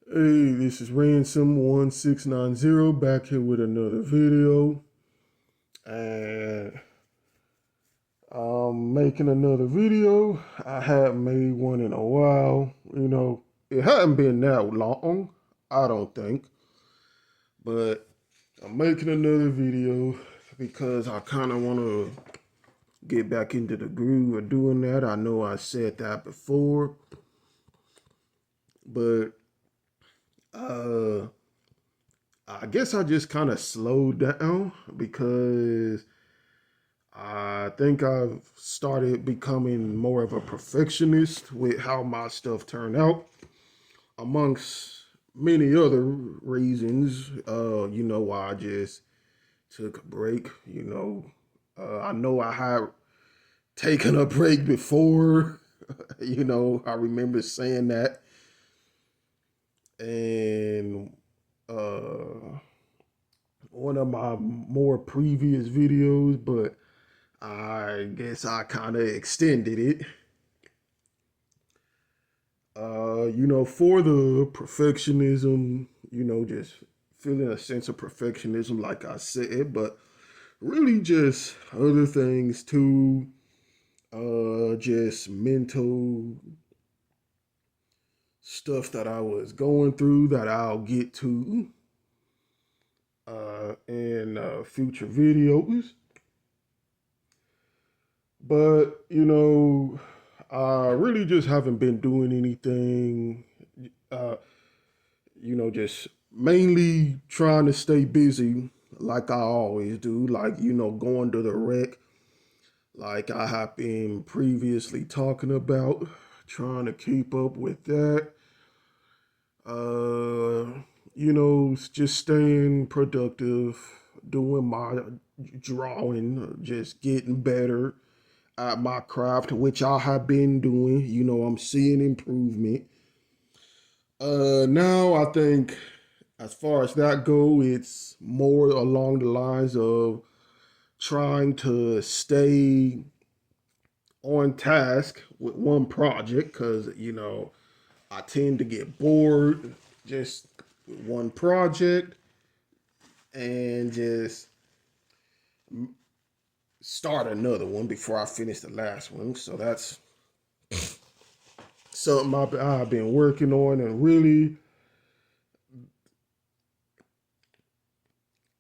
Hey, this is Ransom1690 back here with another video. And I'm making another video. I haven't made one in a while. It hadn't been that long, I don't think. But I'm making another video because I kind of want to get back into the groove of doing that. I know I said that before. But uh I guess I just kind of slowed down because I think I've started becoming more of a perfectionist with how my stuff turned out, amongst many other reasons. Why I just took a break. I know I had taken a break before. I remember saying that, and one of my more previous videos, but I guess I kind of extended it. For the perfectionism, just feeling a sense of perfectionism, like I said, but really just other things too. Just mental stuff that I was going through that I'll get to in future videos. But, I really just haven't been doing anything. Uh, just mainly trying to stay busy like I always do, like, going to the rec, like I have been previously talking about, trying to keep up with that. Just staying productive, doing my drawing, just getting better at my craft, which I have been doing. I'm seeing improvement. Now I think as far as that go, it's more along the lines of trying to stay on task with one project because I tend to get bored just with one project and just start another one before I finish the last one. So that's something I've been working on, and really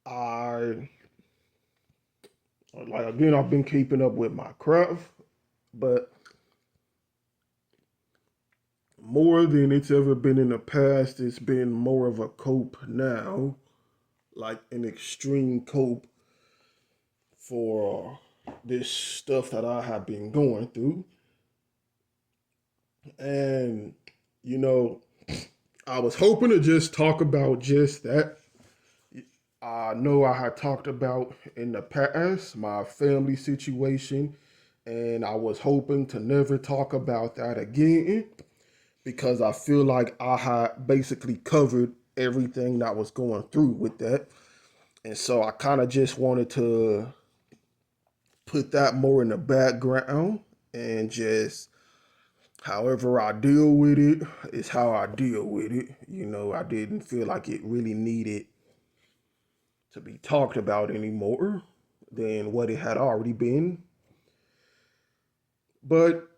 I like, again, I've been keeping up with my craft, but more than it's ever been in the past, it's been more of a cope now, like an extreme cope for this stuff that I have been going through. And, you know, I was hoping to just talk about just that. I know I had talked about in the past my family situation, and I was hoping to never talk about that again because I feel like I had basically covered everything that was going through with that. And so I kind of just wanted to put that more in the background and just however I deal with it is how I deal with it. I didn't feel like it really needed to be talked about anymore than what it had already been. But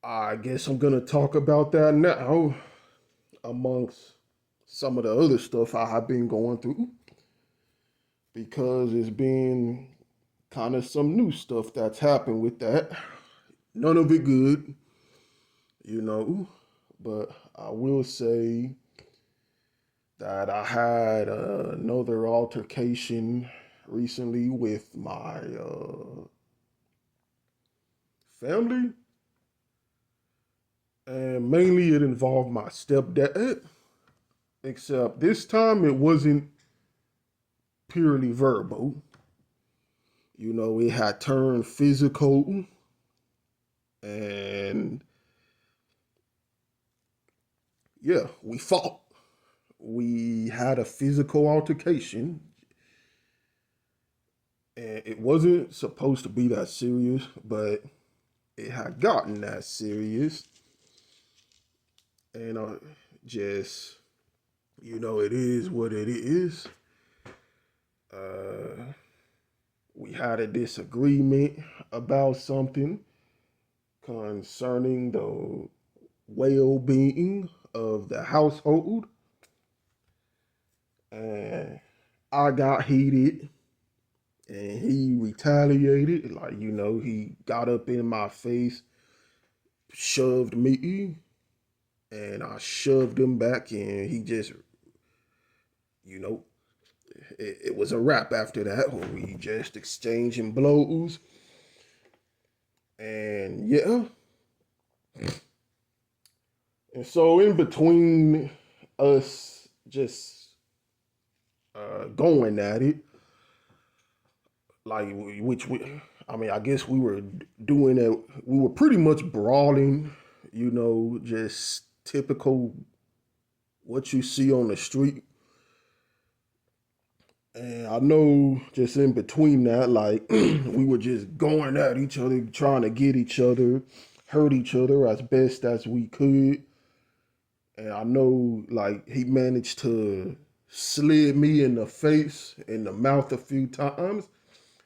I guess I'm going to talk about that now amongst some of the other stuff I have been going through because it's been kind of some new stuff that's happened with that. None of it good, you know, but I will say that I had another altercation recently with my family, and mainly it involved my stepdad, except this time it wasn't purely verbal. It had turned physical, and yeah, we fought. We had a physical altercation, and it wasn't supposed to be that serious, but it had gotten that serious. And just, it is what it is. Uh, we had a disagreement about something concerning the well being of the household. And I got heated and he retaliated. Like, he got up in my face, shoved me, and I shoved him back, and he just, you know, it was a wrap after that. We just exchanging blows. And yeah. And so in between us just going at it, like which we, I mean, I guess we were doing it. We were pretty much brawling, just typical what you see on the street. And I know just in between that, like we were just going at each other, trying to get each other, hurt each other as best as we could. And I know like he managed to slid me in the face, in the mouth a few times.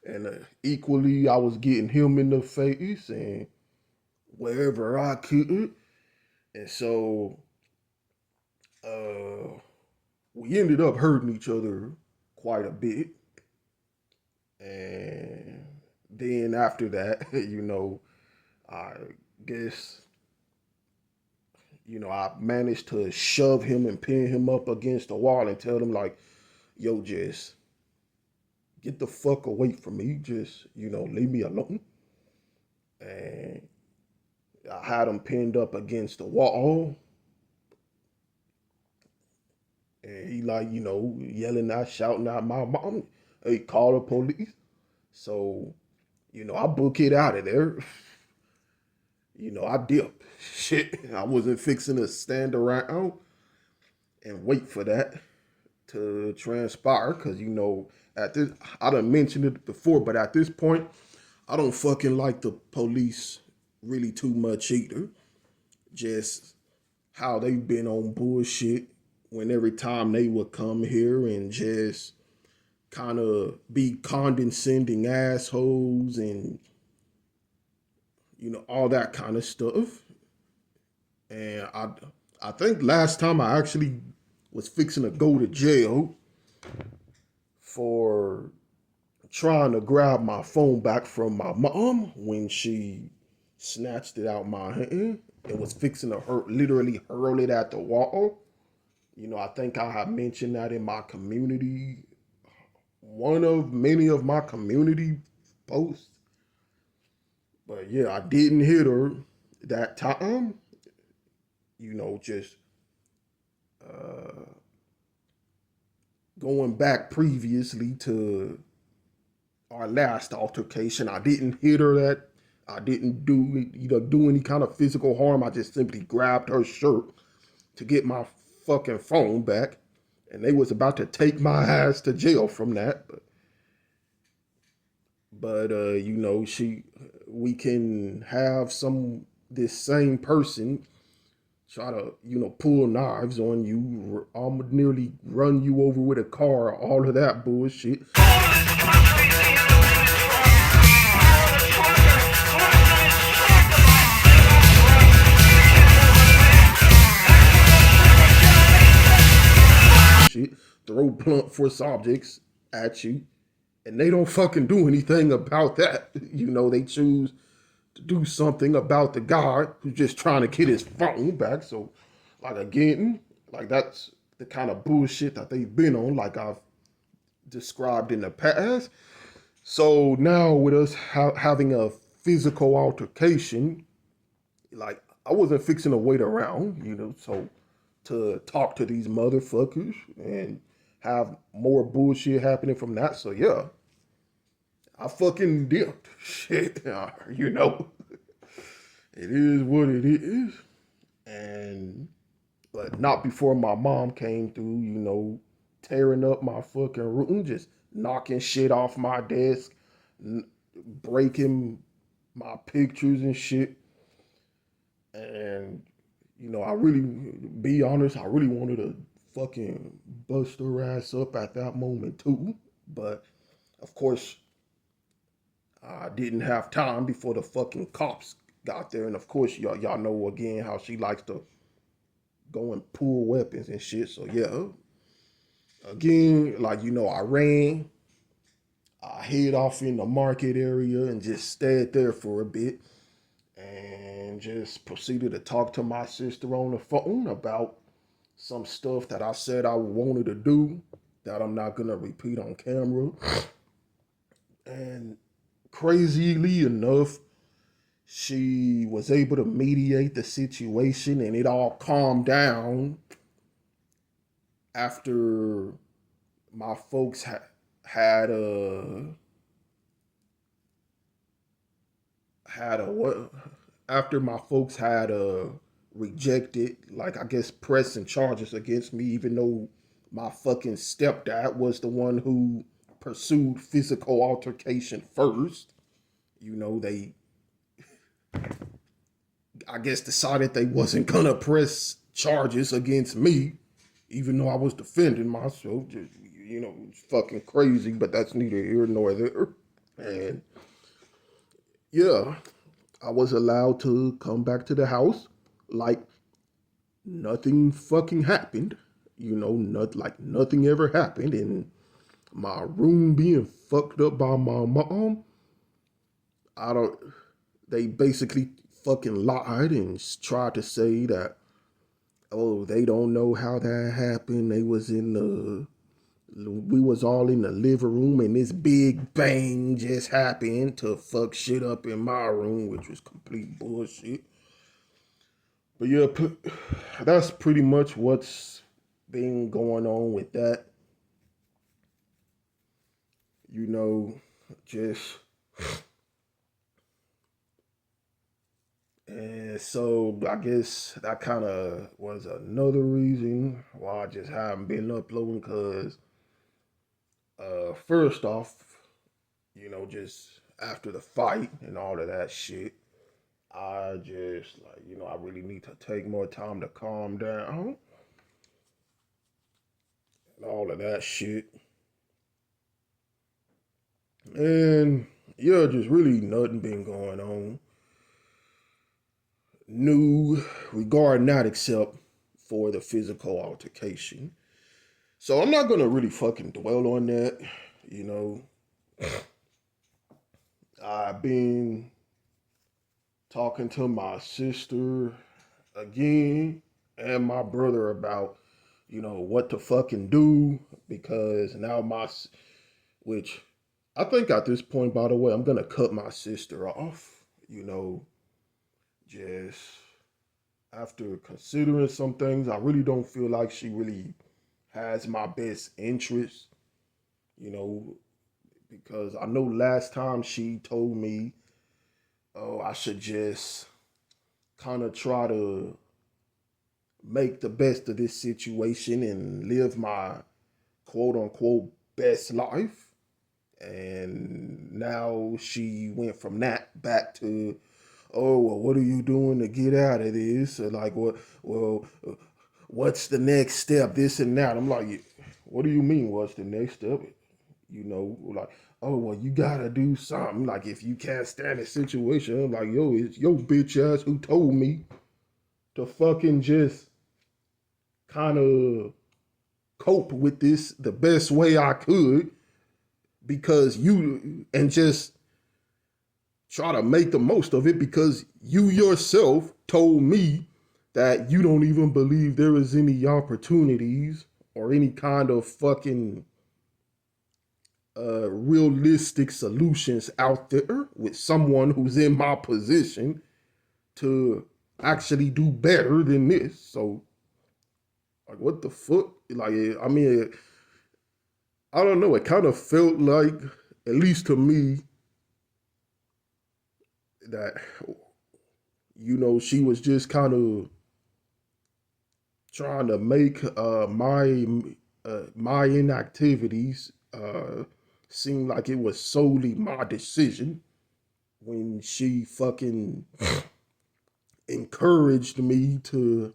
And equally, I was getting him in the face and wherever I could. And so uh, we ended up hurting each other quite a bit. And then after that, I guess, I managed to shove him and pin him up against the wall and tell him, like, yo, just get the fuck away from me. Just, leave me alone. And I had him pinned up against the wall. And he like, yelling out, shouting out my mom. He called the police. So, I book it out of there. I dipped. Shit. I wasn't fixing to stand around and wait for that to transpire. Cause at this I done mentioned it before, but at this point, I don't fucking like the police really too much either. Just how they've been on bullshit when every time they would come here and just kind of be condescending assholes and all that kind of stuff. And I think last time I actually was fixing to go to jail for trying to grab my phone back from my mom when she snatched it out my hand and was fixing to literally hurl it at the wall. I think I have mentioned that in my community, one of many of my community posts. But yeah, I didn't hit her that time. Just uh, going back previously to our last altercation, I didn't hit her that. I didn't do any kind of physical harm. I just simply grabbed her shirt to get my fucking phone back, and they was about to take my ass to jail from that. But we can have this same person try to pull knives on you, nearly run you over with a car, all of that bullshit. Shit, throw blunt force objects at you, and they don't fucking do anything about that. They choose to do something about the guy who's just trying to get his phone back. So, like, again, like, that's the kind of bullshit that they've been on, like I've described in the past. So now with us having a physical altercation, like, I wasn't fixing to wait around, so to talk to these motherfuckers and have more bullshit happening from that. So yeah, I fucking dipped. Shit, it is what it is. And but not before my mom came through, tearing up my fucking room, just knocking shit off my desk, breaking my pictures and shit. And I really, be honest, I really wanted to fucking bust her ass up at that moment too. But of course, I didn't have time before the fucking cops got there. And of course, y'all know again how she likes to go and pull weapons and shit. So yeah, again, like I ran. I hid off in the market area and just stayed there for a bit and just proceeded to talk to my sister on the phone about some stuff that I said I wanted to do that I'm not gonna repeat on camera. And crazily enough, she was able to mediate the situation and it all calmed down after my folks had a what after my folks had rejected, like, I guess, pressing charges against me, even though my fucking stepdad was the one who pursued physical altercation first. They, I guess, decided they wasn't gonna press charges against me, even though I was defending myself. Just, it's fucking crazy, but that's neither here nor there. And yeah, I was allowed to come back to the house like nothing fucking happened. Not like nothing ever happened. And my room being fucked up by my mom, I don't. They basically fucking lied and tried to say that, oh, they don't know how that happened. We was all in the living room and this big bang just happened to fuck shit up in my room, which was complete bullshit. But yeah, that's pretty much what's been going on with that. Just, and so I guess that kind of was another reason why I just haven't been uploading, because first off, just after the fight and all of that shit, I just, like, I really need to take more time to calm down and all of that shit. And yeah, just really nothing been going on new regarding that except for the physical altercation. So I'm not gonna really fucking dwell on that. You know, I've been talking to my sister again and my brother about, what to fucking do, because now which I think at this point, by the way, I'm gonna cut my sister off, just after considering some things. I really don't feel like she really has my best interest, you know, because I know last time she told me, oh, I should just kind of try to make the best of this situation and live my quote unquote best life. And now she went from that back to, oh, well, what are you doing to get out of this? Or like, what's the next step? This and that. I'm like, what do you mean? What's the next step? Like, oh, well, you gotta do something. Like, if you can't stand the situation, I'm like, yo, it's your bitch ass who told me to fucking just kind of cope with this the best way I could, because and just try to make the most of it, because you yourself told me that you don't even believe there is any opportunities or any kind of fucking realistic solutions out there with someone who's in my position to actually do better than this. So, like, what the fuck? Like, I mean, I don't know. It kind of felt like, at least to me, that, she was just kind of trying to make my inactivities seem like it was solely my decision, when she fucking encouraged me to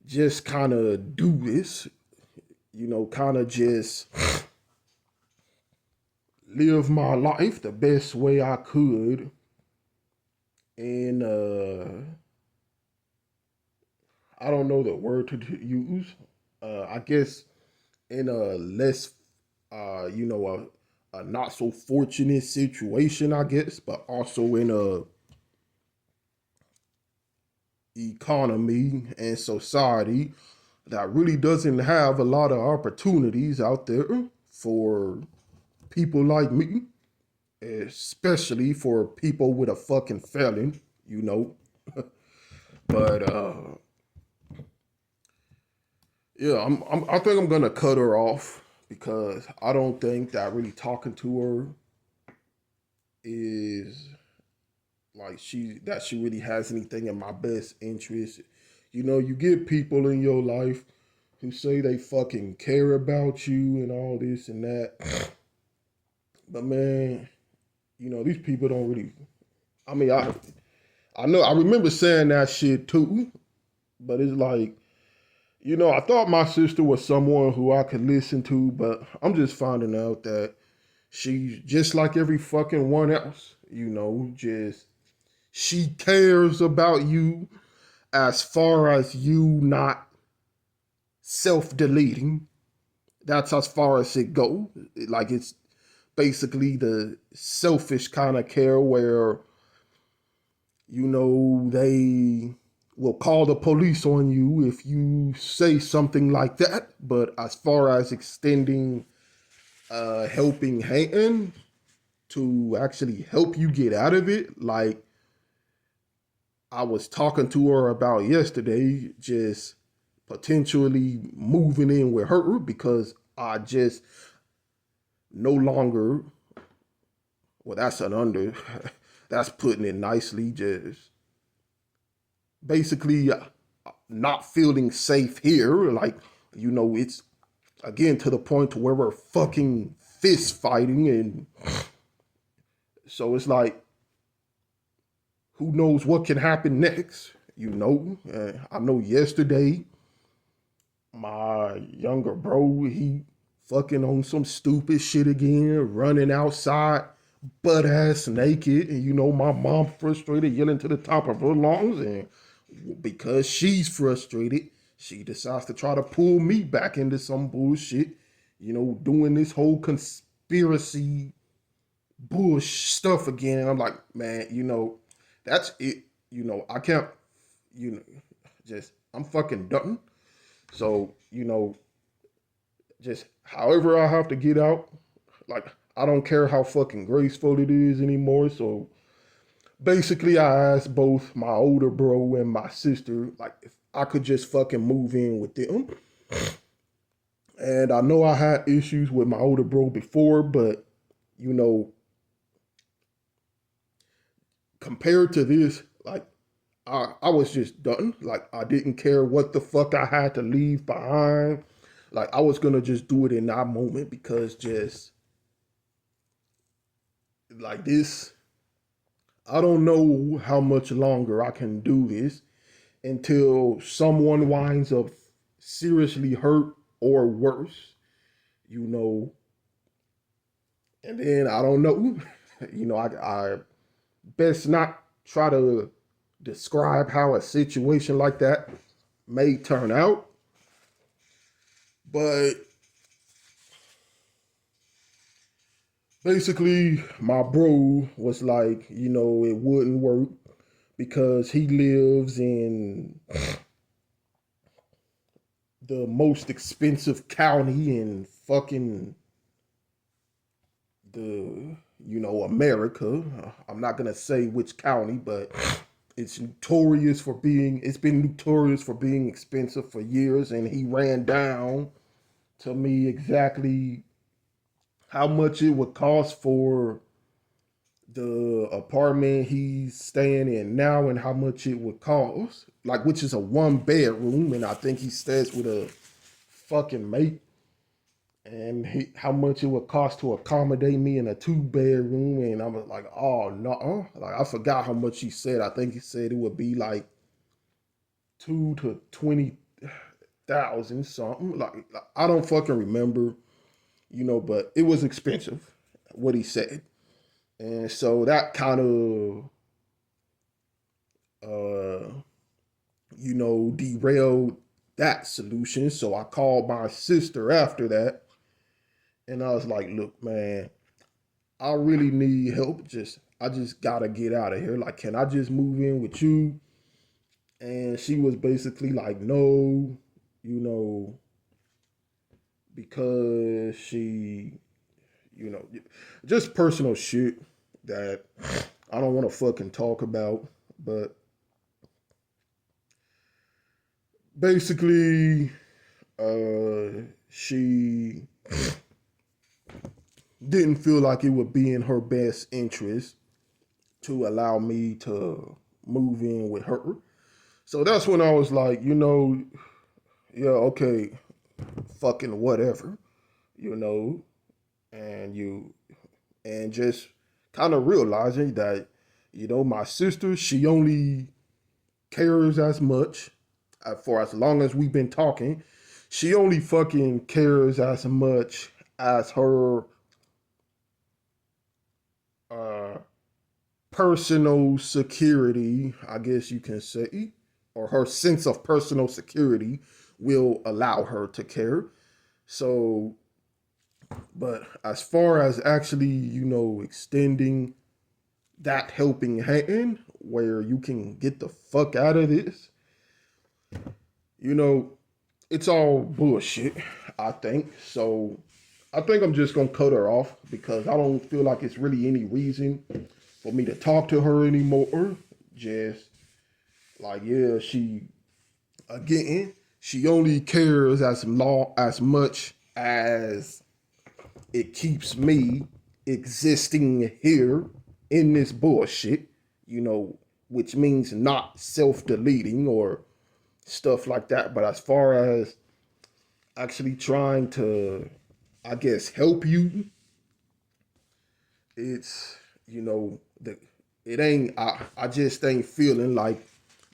just kind of do this, kind of just live my life the best way I could. And I don't know the word to use. I guess in a less, a not so fortunate situation, I guess, but also in a economy and society that really doesn't have a lot of opportunities out there for people like me, especially for people with a fucking felon, you know. But yeah, I think I'm gonna cut her off because I don't think that really talking to her is like she really has anything in my best interest. You get people in your life who say they fucking care about you and all this and that. But man, these people don't really. I mean, I know I remember saying that shit too, but it's like, I thought my sister was someone who I could listen to, but I'm just finding out that she's just like every fucking one else, just she cares about you as far as you not self-deleting. That's as far as it goes. Like it's basically the selfish kind of care where they will call the police on you if you say something like that. But as far as extending a helping hand to actually help you get out of it, like I was talking to her about yesterday, just potentially moving in with her because I just no longer, well, that's an under, that's putting it nicely, just basically not feeling safe here. Like, it's again to the point to where we're fucking fist fighting. And so it's like, who knows what can happen next? I know yesterday, my younger bro, he fucking on some stupid shit again, running outside butt ass naked. And my mom frustrated, yelling to the top of her lungs. And because she's frustrated, she decides to try to pull me back into some bullshit, doing this whole conspiracy bullshit stuff again. And I'm like, man, that's it. I can't, you know, just, I'm fucking done. So, just however I have to get out, like, I don't care how fucking graceful it is anymore. So basically, I asked both my older bro and my sister, like, if I could just fucking move in with them. And I know I had issues with my older bro before, but, you know, compared to this, like, I was just done. Like, I didn't care what the fuck I had to leave behind. Like, I was gonna just do it in that moment because just like this, I don't know how much longer I can do this until someone winds up seriously hurt or worse, you know. And then I don't know, I best not try to describe how a situation like that may turn out. But basically, my bro was like, it wouldn't work because he lives in the most expensive county in fucking America. I'm not gonna say which county, but it's been notorious for being expensive for years. And he ran down to me exactly how much it would cost for the apartment he's staying in now and how much it would cost. Like, which is a 1 bedroom, and I think he stays with a fucking mate. And how much it would cost to accommodate me in a 2 bedroom. And I was like, oh no. Like, I forgot how much he said. I think he said it would be like 2 to 20 thousand something. Like I don't fucking remember, but it was expensive. What he said, and so that kind of uh derailed that solution. So I called my sister after that, and I was like, "Look, man, I really need help. I just gotta get out of here. Like, can I just move in with you?" And she was basically like, "No, you know, because she, you know, just personal shit that I don't want to fucking talk about." But basically, she didn't feel like it would be in her best interest to allow me to move in with her. So that's when I was like, yeah, okay, fucking whatever, you know, and just kind of realizing that, my sister, she only cares as much for as long as we've been talking. She only fucking cares as much as her uh personal security, I guess you can say, or her sense of personal security will allow her to care. So, but as far as actually, extending that helping hand where you can get the fuck out of this, you know, it's all bullshit, I think. So, I think I'm just gonna cut her off because I don't feel like it's really any reason for me to talk to her anymore. Just like, yeah, she only cares as much as it keeps me existing here in this bullshit, which means not self-deleting or stuff like that. But as far as actually trying to, I guess, help you, it's, the it ain't I just ain't feeling like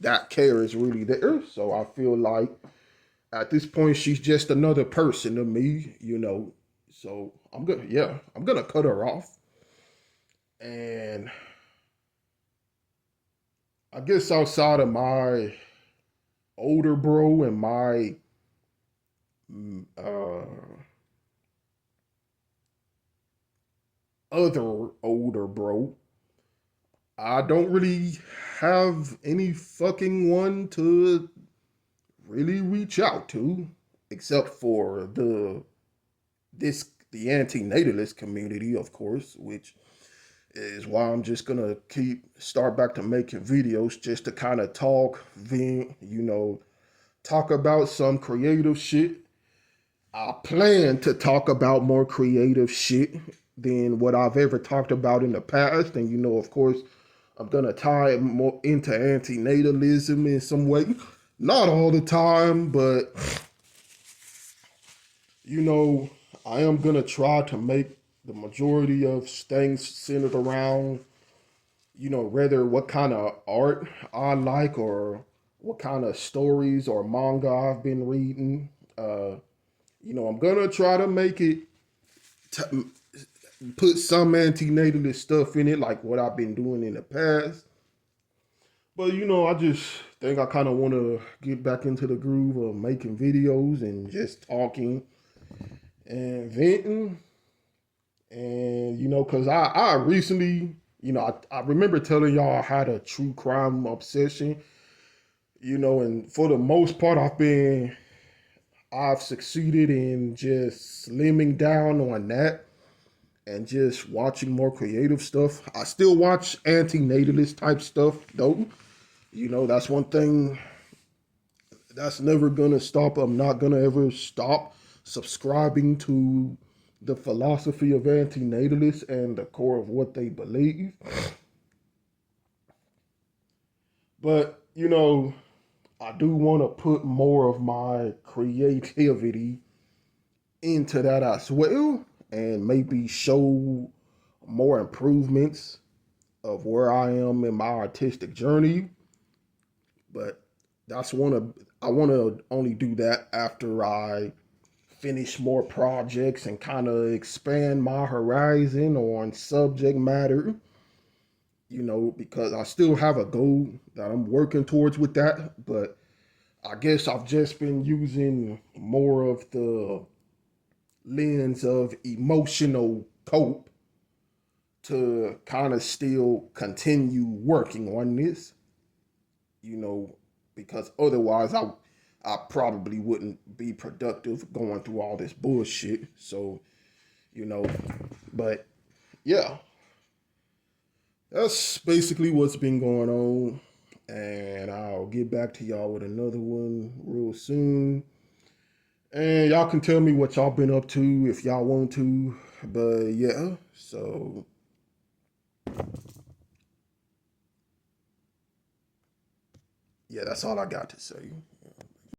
that care is really there. So I feel like at this point she's just another person to me. So I'm gonna cut her off. And I guess outside of my older bro and my uh other older bro, I don't really have any fucking one to really reach out to, except for the anti-natalist community, of course, which is why I'm just gonna start back to making videos just to kind of talk about some creative shit. I plan to talk about more creative shit than what I've ever talked about in the past, and of course, I'm gonna tie it more into anti-natalism in some way. Not all the time, but you know, I am gonna try to make the majority of things centered around, rather what kind of art I like or what kind of stories or manga I've been reading. I'm gonna try to make it t- put some anti-natalist stuff in it, like what I've been doing in the past. But I just think I kind of want to get back into the groove of making videos and just talking and venting. And because I recently, I remember telling y'all I had a true crime obsession. And for the most part, I've succeeded in just slimming down on that and just watching more creative stuff. I still watch anti-natalist type stuff though. That's one thing that's never gonna stop. I'm not gonna ever stop subscribing to the philosophy of anti-natalists and the core of what they believe. But I do want to put more of my creativity into that as well, and maybe show more improvements of where I am in my artistic journey. But that's one of I want to only do that after I finish more projects and kind of expand my horizon on subject matter, because I still have a goal that I'm working towards with that. But I guess I've just been using more of the lens of emotional cope to kind of still continue working on this, you know, because otherwise I probably wouldn't be productive going through all this bullshit. So, you know, but yeah, that's basically what's been going on. And I'll get back to y'all with another one real soon. And y'all can tell me what y'all been up to if y'all want to. But yeah, so yeah, that's all I got to say.